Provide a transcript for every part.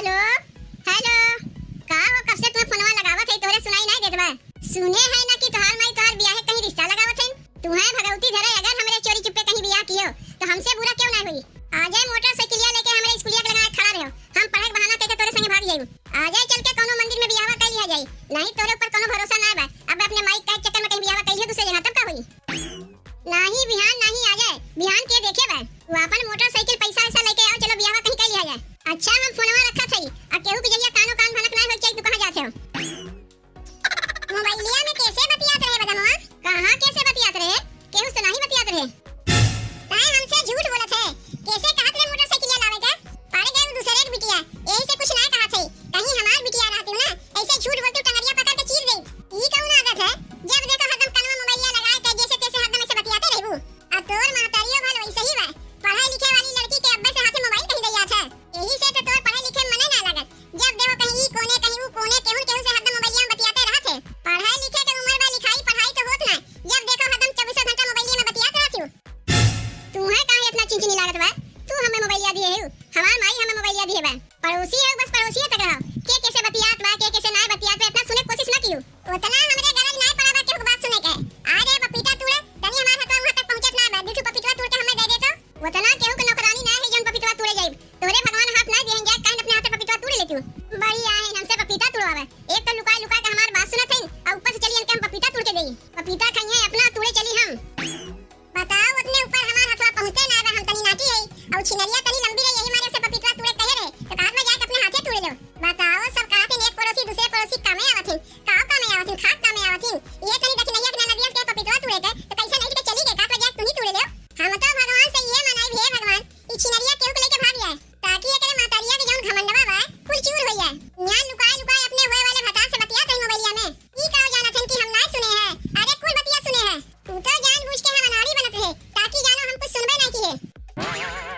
Hello hello, का हो? कब से तुम्हें फोनवा लगावत है, तोरे सुनाई नहीं देत बा? सुने है ना कि तोहार माई तोहार बियाह है कहीं रिश्ता लगावत है। तुम्हें भगवती धरे अगर हमरे चोरी चुपे कहीं बियाह कियो तो हमसे बुरा क्यों ना हुई? आ जाए मोटरसाइकिलिया लेके हमरे स्कूलिया के लगाए खड़ा रहो, हम पढ़े के बहाना करके तोरे संगे भाग जाइबू। आ जाए चल के कोनो मंदिर में बियाह कर लिया जाए, नहीं तोरे ऊपर कोनो भरोसा ना बा। अब अपने माई का चक्कर में कहीं बियाह कर लियो दूसरे जगह, तब का होई? नहीं बिहान नहीं, आ जाए बिहान के देखे बा। तू अपन मोटरसाइकिल पैसा ऐसा लेके आओ, चलो बियाह कहीं कर लिया जाए। अच्छा हम फोनवा रखा थई, अब केहू के जरिया कानो कान भनक ना होई चाहिए। तू कहां जाते हो? मोबाइलिया में कैसे बतियात रहे बदनवा? कहां कैसे बतियात रहे? केहू से नहीं बतियात रहे। ताए हमसे झूठ बोलत है। कैसे कहत रे मोटरसाइकिल लावे का? पड़ गए दूसरे के बिटिया, यही से कुछ ना कहत है। कहीं हमार बिटिया रहती ना, ऐसे झूठ बोलती टंगरिया पकड़ के चीर दे। ई कौन आदत है? जब देखो हरदम कनवा मोबाइलिया लगाए के जैसे तैसे हरदम ऐसे बतियाते रहबू। अब तोर महतारियो भल वैसे ही बा। पढ़ाई लिखे वाली लड़की के अब्बे से हाथे मोबाइल कहीं दैया था। यही से तो तोर पढ़ाई लिखे मने ना लागत। जब देखो कहीं ई कोने कहीं ऊ कोने, केहू केहू से हरदम मोबाइलिया में बतियाते रहत है। पढ़ाई लिखे के उम्र बा, लिखाई पढ़ाई तो होत ना। जब देखो हरदम 24 घंटा मोबाइलिया में बतियात रहत हो। तुम्हें काहे इतना चिंचिनी लागत बा? तू हमें मोबाइलिया दिए हो, हमार माई हमें मोबाइलिया दिए बा। पड़ोसी है, बस पड़ोसी तक रहो। के कैसे बतियात बा, के कैसे ना बतियात बा, इतना सुने कोशिश ना कियो। उतना हमरे गरज नहीं पड़ा बा केहू बात सुने के। आ रे पपीता तोड़े, तनी हमार हाथ वहां तक पहुंचत ना बा। दूठू पपीता तोड़ के हमें दे दे तो उतना केहू के नौकरानी ना है जन पपीता तोड़े जाइब। तोरे भगवान हाथ ना देंगे, काहे अपने हाथ पपीता तोड़ लेती हूं। बड़ी आए हमसे पपीता तोड़वावे। एक तो लुका लुका के हमार बात सुनत है और ऊपर से चली इनके हम पपीता तोड़ के देई। पपीता खाइए अपना, तोड़े चली हम। बताओ उतने ऊपर हमार हाथवा पहुंचे ना बा। हम तनी नाटी है और छिनरिया तनी लंबी है, यही मारे से पपीता तोड़े कहे रे तो काट में जाके अपने हाथे तोड़ लो। बताओ सब कहते एक पड़ोसी दूसरे पड़ोसी कामे आवत है, कामे आवत है, खात कामे आवत है। ये तनी दखनैया के नदिया के पपीता तोड़े के तो कैसे नहीं के चली गए, काट में जाके तू ही तोड़ ले। हम तो भगवान से ये मनाई हे भगवान, ई छिनरिया केहू के लेके भाग जाए ताकि एकरे मातारिया के जौन घमंडवा बा कुल चूर हो जाए। न्यान लुकाए लुकाए अपने होए वाले भता से बतियात है मोबाइलिया में। ई का जानत है कि हम ना सुने हैं? अरे कुल बतिया सुने हैं। तू तो जानबूझ के हम अनाड़ी बनत रहे ताकि जानो हम कुछ सुनबे नहीं किए।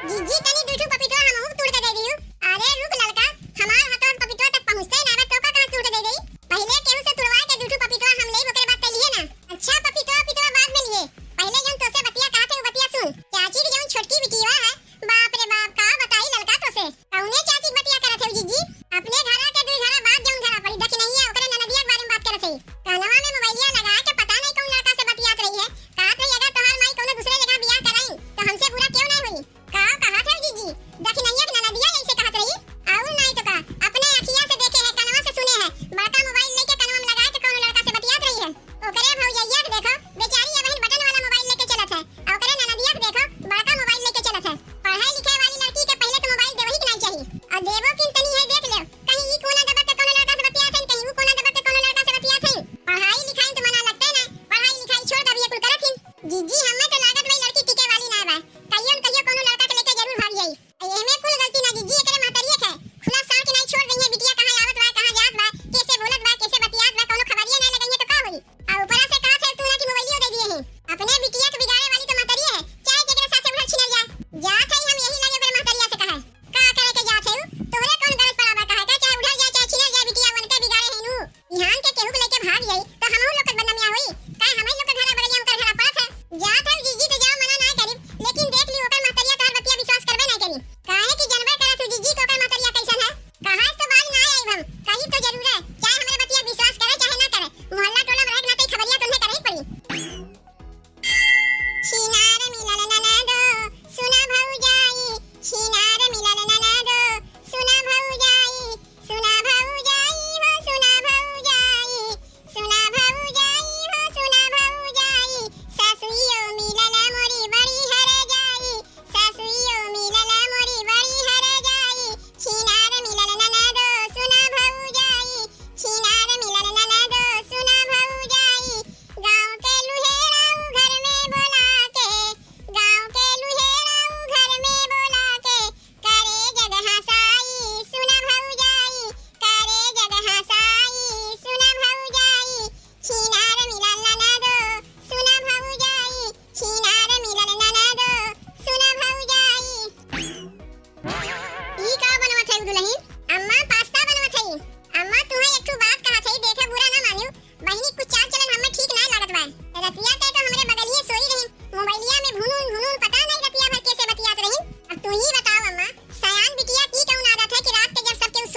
जीजी तनी दूठू पपीता हमहु तोड़ के दे दियो। अरे रुक लड़का, हमार हाथ पपीता तक पहुंचते ना बा, तो का कहां तोड़ के दे गई? पहले केहू से तुड़वा के दूठू पपीता हम ले ओकर बात कलिए ना। अच्छा पपीता बाद में लिए, पहले जौन तोसे बतिया कहत है वो बतिया सुन। चाची की जौन छोटकी बिटिया है, बाप रे बाप का बताई लड़का तोसे। कौने चाची बतिया करत है जीजी? अपने घरा के दुई घरा बाद जौन घरा पड़ी दख नहीं है ओकरे ननदिया के बारे में बात करत है। कानवा में मोबाइलिया लगा के पता नहीं कौन लड़का से बतियात रही है। कहत है अगर तोहार माई कोनो दूसरे जगह बियाह कराई तो हमसे बुरा क्यों ना हुई? का कहत है जीजी? दख नहीं है कि ननदिया ऐसे कहत रही? और नहीं तो का अपने अखियां से देखे है, कानवा से सुने है। बड़का मोबाइल लेके कानवा में लगा के कोनो लड़का से बतियात रही है। ओकरे भौजैया के देखो, बेचारी ये बहन बटन वाला मोबाइल लेके चलत है और ओकरे ननदिया के देखो बड़का मोबाइल लेके चलत है। पढ़ाई लिखे वाली लड़की के पहले तो मोबाइल देवही के नहीं चाहिए। और देवो किन तनी है देख ले, कहीं ई कोना दबा के कोनो लड़का से बतियात है, कहीं ऊ कोना दबा के कोनो लड़का से बतियात है। पढ़ाई लिखाई तो मना लगते ना, पढ़ाई लिखाई छोड़ दबिए कुल करत हिन। जीजी हमें तो लागत वही लड़की टिके वाली ना बा। कहियो न कहियो कोनो लड़का के लेके जरूर भाग जाई। एमे कुल गलती ना जीजी एकरे महतारिया के। खुला साड़ के नहीं छोड़ दइए बिटिया कहां आवत बा, कहां जात बा, कैसे बोलत बा, कैसे बतियात बा, कोनो खबरिया ना लगाइए तो का होई? आ ऊपरा से कहत है तू ना कि मोबाइलियो दे दिए हैं। अपने बिटिया के बिगाड़े वाली तो महतारिया है, चाहे जेकरे साथे उधर छिनल जाए। जात है हम यही लागे ओकरे महतारिया से कहे का करे के जात है? तोरे कौन गलत पड़ा बा कहे का? चाहे उधर जाए चाहे छिनल जाए, बिटिया बनते बिगाड़े है नु। ध्यान के केहू के लेके भाग जाई तो हमहु लोग के बदनामिया होई। काहे हमई लोग के घरा बगलिया में कर घरा पड़त है। जात है जीजी तो जाओ मना ना करी, लेकिन देख ली ओकर महतारिया तोहर बतिया विश्वास करबे नहीं करी। काहे कि जानबे करे तू जीजी को ओकर महतारिया कैसन है। कहां से तो बाज ना आई हम, कहीं तो जरूर है। चाहे हमरे बतिया विश्वास करे चाहे ना करे, मोहल्ला टोला में रह के ना तई खबरिया तुम्हें करे ही पड़ी। छिनार मिलल ननदो सुना भौजाई, छिनार मिलल ननदो सुना भौजाई, सुना भौजाई हो सुना भौजाई, सुना भौजाई हो सुना भौजाई। सासुइयो मिलल मोरी बड़ी हर जाई, सासुइयो मिलल मोरी बड़ी हर जाई। छिनार मिलल ननदो सुना भौजाई, छिनार मिलल ननदो सुना भौजाई। गाँव के लुहेराऊ घर में बोला के, गाँव के लुहेराऊ घर में बोला के, करे जग हंसाई सुना भौजाई, करे जग हंसाई सुना भौजाई। छिनार मिलल ननदो सुना भौजाई, छिनार मिलल ननदो सुना भौजाई। ई का बनवत है दुल्हन? अम्मा पास्ता बनवत है। अम्मा तुम्हें एक ठो बात कहत है, देखे बुरा ना मानियो। बहिनी कुछ चाल चलन हमें ठीक ना लागत बा। रतिया के तो हमरे बगलिए सोई रही, मोबाइलिया में भुनुन भुनुन पता नहीं रतिया भर कैसे बतियात रही। अब तू ही बताओ अम्मा, सयान बिटिया की कौन आदत है कि रात के जब सब केहू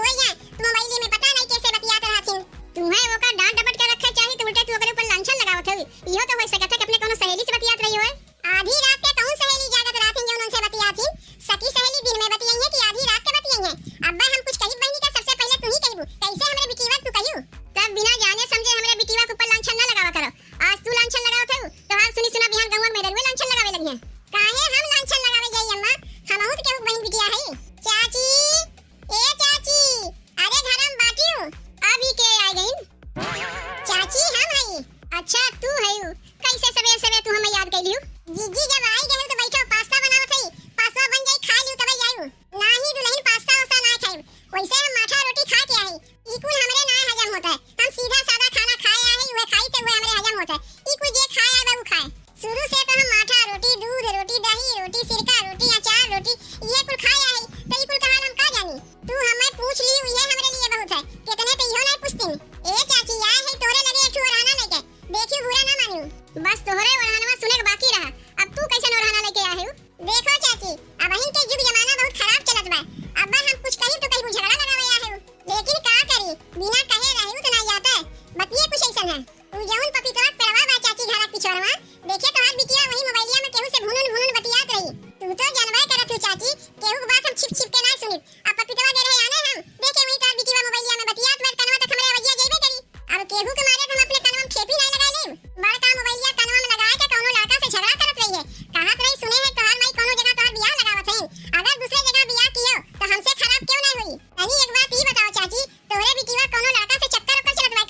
वैसे हम माठा रोटी खा के आई, ई कुल हमरे ना हजम होता है। हम सीधा सादा खाना खाए आई, उहे खाई तो उहे हमरे हजम होता है। ई कुल जे खाए आए बा उ खाए। शुरू से तो हम माठा रोटी, दूध रोटी, दही रोटी, सिरका रोटी, अचार रोटी ये कुल खाए आई, तो ई कुल कहां हम का जानी। तू हमें पूछ ली, ये हमरे लिए बहुत है। कितने तो इहो नहीं पूछती। ए चाची आए है तोरे लगे एक ओरहाना लेके, देखियो बुरा ना मानियो। बस तोहरे ओरहानवा सुने के बाकी रहा। अब तू कैसे ओरहाना लेके आए हो? देखो चाची, अब अहिं के युग जमाना बहुत खराब चलत बा। अब्बा हम कुछ कही तो कहीं झगड़ा लगावे आए हो, लेकिन का करी, बिना कहे रहू तो नहीं जाता है। बतिए कुछ ऐसा है। तू जौन पपीतवा पेड़वा बा चाची घरक पिछोरवा, देखे तोहार बिटिया वही मोबाइलिया में केहू से भुनुन बतियात रही। तू तो जानबे करत हो चाची, केहू के बात हम छिप के ना सुनी। अब पपीतवा दे रहे आने हम, देखे वही तोहार बिटिया मोबाइलिया में बतियात बार कनवा तक हमरे वजिया जइबे करी। अब केहू के मारे हम अपने कनवा में खेपी नहीं लगा लेब। बड़का मोबाइलिया कनवा में लगाए के कौनो लड़का से झगड़ा करत रही है। कहत रही सुने है तोहार माई कोनो जगह तोहार बियाह लगावत है। अगर दूसरे जगह बियाह कियो तो हमसे खराब क्यों नहीं हुई? तनी एक बात ई बताओ चाची, तोरे बिटिया कोनो लड़का से चक्कर ओकर चलत बा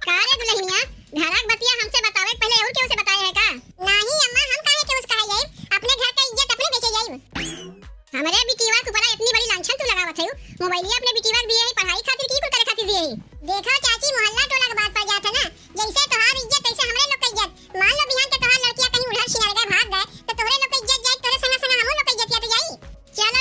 का रे दुल्हनिया? घरक बतिया हमसे बतावे पहले और केहू से बताए है का? नहीं अम्मा, हम काहे केहू से कहे जाई? अपने घर का इज्जत अपने बेचे जाई। हमरे बिटिया के ऊपर इतनी बड़ी लांछन तू लगावत है। मोबाइलिया अपने बिटिया के दिए है पढ़ाई खातिर की कुल करे खातिर दिए है? देखो चाची, मोहल्ला टोला के बात पर जात है ना, जैसे तोहार इज्जत तैसे हमरे लोग का इज्जत। मान लो बिहान के तोहार लड़कियां कहीं उधर छिनार गए भाग गए तो तोरे लोग का इज्जत जाई, तोरे संग संग हमो लोग का इज्जत जाई।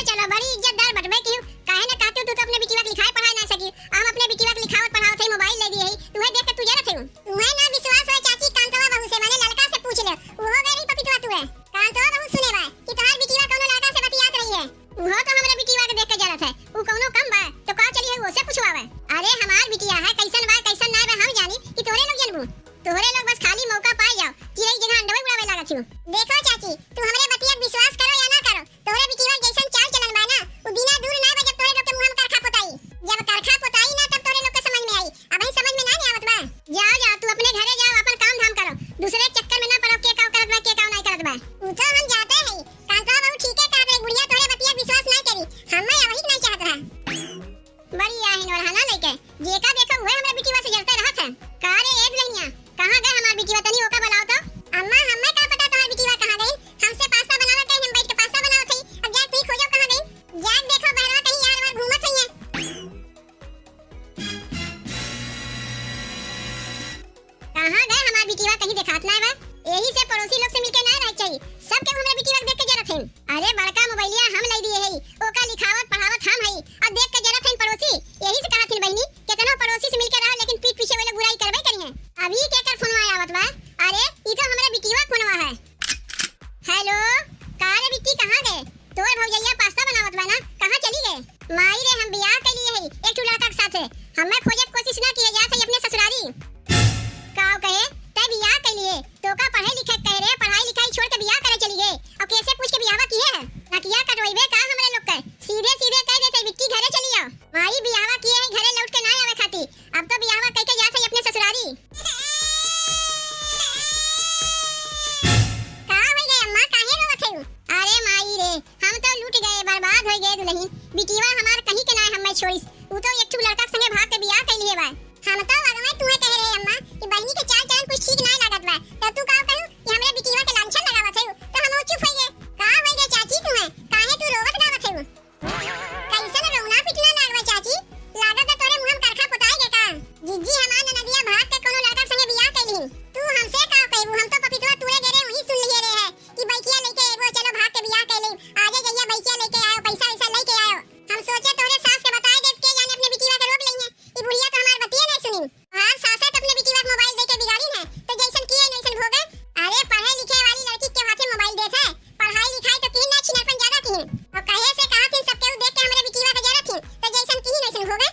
चलो बड़ी इज्जतदार बटबे क्यों? काहे न कहते तू तो अपने बिटिया के लिखाई पढ़ाई ना सकी। हम अपने बिटिया के लिखावत पढ़ावत है, मोबाइल ले दिए है, तुम्हें देख के तू जरत है। तुम्हें ना विश्वास है चाची, कांतवा बहू से माने लड़का से पूछ ले, वो हो गई पपीतवा तू है। कांतवा बहू सुने बा कि तोहार बिटिया कोनो लड़का से बतियात रही है। वो तो हमरे बिटिया के देख के जरत है, वो कोनो कम बा तो का चली है वो से पूछवावे। अरे हमार बिटिया है, कैसन बा कैसन ना बा हम जानी कि तोरे लोग जानबू। तोरे लोग बस खाली मौका पाए जाओ, चिरई जगह अंडवे उड़ावे लागत हो। देखो चाची, तू हमरे बतिया विश्वास करो या ना करो, तोरे बिटिया जैसन चाल चलन बा ना, वो बिना दूर ना बा जब तोरे लोग के मुंह में करखा पोताई। जब करखा पोताई ना तब तोरे लोग के समझ में आई। अब ही समझ में ना आवत बा। जाओ तू अपने घरे जाओ, अपन काम धाम करो, दूसरे चक्कर में ना पड़ो के काम करत बा के काम नहीं करत बा। तू तो हम जाते हैं, कांतवा बहू ठीक है कहत रही, बुढ़िया तोरे बतिया विश्वास नहीं करी, हमें वही नहीं चाहत रहा। बड़ी आहिन ओरहाना लेके जेका देखो वह हमरे बिटिया से जलते रहत है। का रे ए दुल्हनिया, कहां गए हमार बिटिया? तनी ओका बुलाओ तो। अम्मा हमें का पता तोहार बिटिया कहां गई? हमसे पास्ता बनावे कहीं हम बैठ के पास्ता बनावत हई। अब जा तू खोजो कहां गई। जा देखो बहरवा कहीं यार वार घूमत हई है। कहां गए हमार बिटिया? कहीं दिखात ना बा। यही से पड़ोसी लोग से मिलके ना रह चाहिए, सब के हमरे बिटिया देख के जरत हई। अरे बड़का मोबाइलिया हम ले दिए हई, ओका लिखावत पढ़ावत हम हई, और देख के जरत हई पड़ोसी। यही से कहत हई बहनी, कितनो पड़ोसी से मिलके रह लेकिन पीठ पीछे वाले बुराई करबे करी है। अभी के कर फोनवा आवत बा? अरे ई तो हमरे बिटिया फोनवा है। हेलो, का रे बिट्टी कहां गए? तोर भौजैया पास्ता बनावत बा ना, कहां चली गए? माई रे हम बियाह कर लिए हई एक ठो लड़का के साथे, हमें खोजे कोशिश ना किए जात हई अपने ससुरारी। काऊ कहे तै बियाह कर लिए तो का पढ़े लिखे कह रे, पढ़ाई लिखाई छोड़ के बियाह करे चली गए। और कैसे पूछ के बियाहवा किए है? नकिया कटवाइबे का हमरे लोग के? सीधे कह देते बिट्टी घरे चली आओ। माई बियाहवा किए है घरे लौट के ना आवे खाती, अब तो बियाहवा कह के जात है अपने ससुरारी। का हो गए अम्मा, काहे रोवत है? अरे माई रे, हम तो लूट गए, बर्बाद हो गए दुल्हन। बिटिया हमार कहीं के ना हमें छोड़िस, वो तो एक ठो लड़का संगे भाग के बियाह कर लिए बा। हम तो अगमे तुम्हें कह रहे अम्मा कि बहनी के चाल चलन कुछ ठीक नहीं लागत बा, तो तू का कहू कि हमरे बिटिया के लांछन लगावत है, तो हम चुप हो गए। का हो गए चाची तुम्हें, काहे तू रोवत गावत है? कैसन रोना पिटना लागवे चाची, लागत है तोरे मुंह में करखा पोताई के का? जिज्जी हमार ननदिया भाग के कोनो लड़का संगे बियाह कैली। तू हमसे का कहू, हम तो पपीतवा तुरे गेरे वही सुन लिए रे है कि बैकिया लेके एगो चलो भाग के बियाह कैली, आजे जइया बैकिया लेके आयो, पैसा वैसा लेके आयो। हम सोचे तोरे सास के बताए दे के जाने अपने बिटिया के रोक लइए, ई बुढ़िया तो हमार बतिया नहीं सुनी। हां सासा तो अपने बिटिया को मोबाइल दे के बिगाड़ी है, तो जैसन किए वैसन भोगे। अरे पढ़े लिखे वाली लड़की के हाथे मोबाइल देत है, पढ़ाई लिखाई तो तीन ना छिनरपन ज्यादा की है। और कहे से कहा थी सब केहू देख के हमरे बिटिया के जरत थी, तो जैसन की वैसन भोगे।